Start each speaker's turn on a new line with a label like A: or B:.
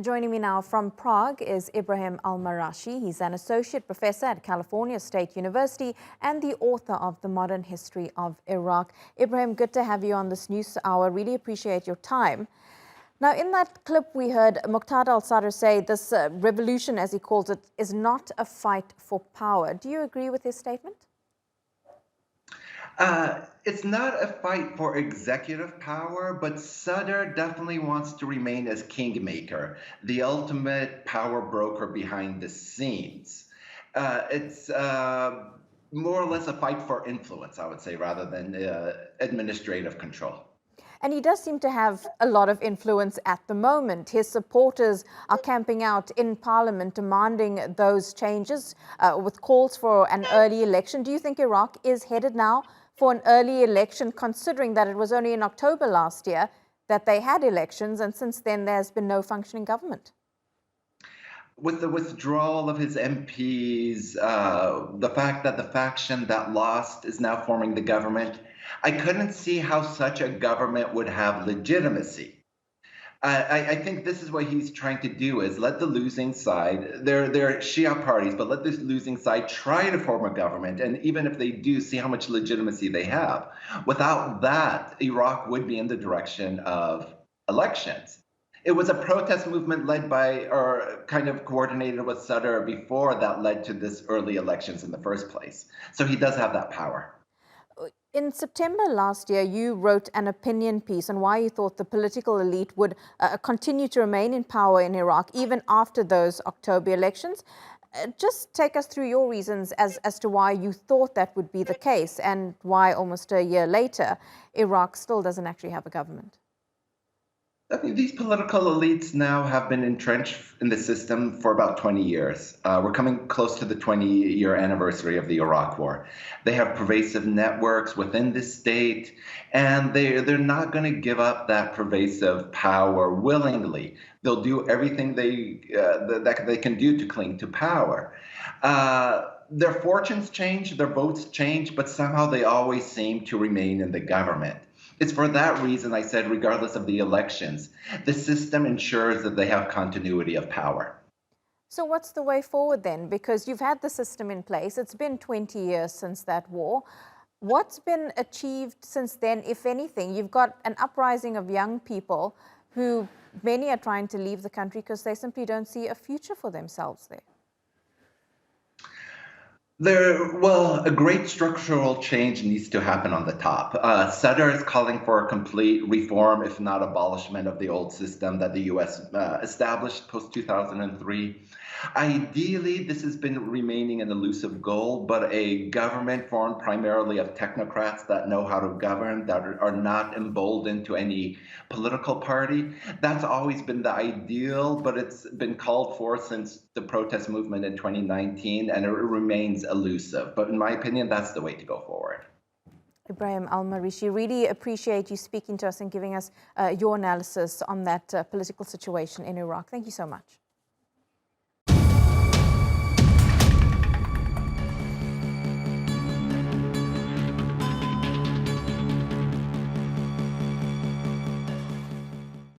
A: Joining me now from Prague is Ibrahim al Marashi. He's an associate professor at California State University and the author of The Modern History of Iraq. Ibrahim, good to have you on this news hour. Really appreciate your time. Now, in that clip, we heard Muqtada al Sadr say this revolution, as he calls it, is not a fight for power. Do you agree with his statement?
B: It's not a fight for executive power, but Sadr definitely wants to remain as kingmaker, the ultimate power broker behind the scenes. It's more or less a fight for influence, I would say, rather than administrative control.
A: And he does seem to have a lot of influence at the moment. His supporters are camping out in Parliament demanding those changes with calls for an early election. Do you think Iraq is headed now for an early election, considering that it was only in October last year that they had elections, and since then there's been no functioning government?
B: With the withdrawal of his MPs, the fact that the faction that lost is now forming the government, I couldn't see how such a government would have legitimacy. I think this is what he's trying to do, is let the losing side, they're Shia parties, but let this losing side try to form a government, and even if they do, see how much legitimacy they have. Without that, Iraq would be in the direction of elections. It was a protest movement led by, or kind of coordinated with Sadr before, that led to this early elections in the first place. So he does have that power.
A: In September last year, you wrote an opinion piece on why you thought the political elite would continue to remain in power in Iraq even after those October elections. Just take us through your reasons as to why you thought that would be the case and why almost a year later, Iraq still doesn't actually have a government.
B: I mean, these political elites now have been entrenched in the system for about 20 years. We're coming close to the 20-year anniversary of the Iraq War. They have pervasive networks within the state, and they're not going to give up that pervasive power willingly. They'll do everything that they can do to cling to power. Their fortunes change, their votes change, but somehow they always seem to remain in the government. It's for that reason I said, regardless of the elections, the system ensures that they have continuity of power.
A: So what's the way forward then? Because you've had the system in place. It's been 20 years since that war. What's been achieved since then, if anything? You've got an uprising of young people who many are trying to leave the country because they simply don't see a future for themselves there.
B: A great structural change needs to happen on the top. Sadr is calling for a complete reform, if not abolishment, of the old system that the U.S. Established post-2003. Ideally, this has been remaining an elusive goal, but a government formed primarily of technocrats that know how to govern, that are not emboldened to any political party, that's always been the ideal, but it's been called for since the protest movement in 2019, and it remains elusive. But in my opinion, that's the way to go forward.
A: Ibrahim al Marashi, really appreciate you speaking to us and giving us your analysis on that political situation in Iraq. Thank you so much.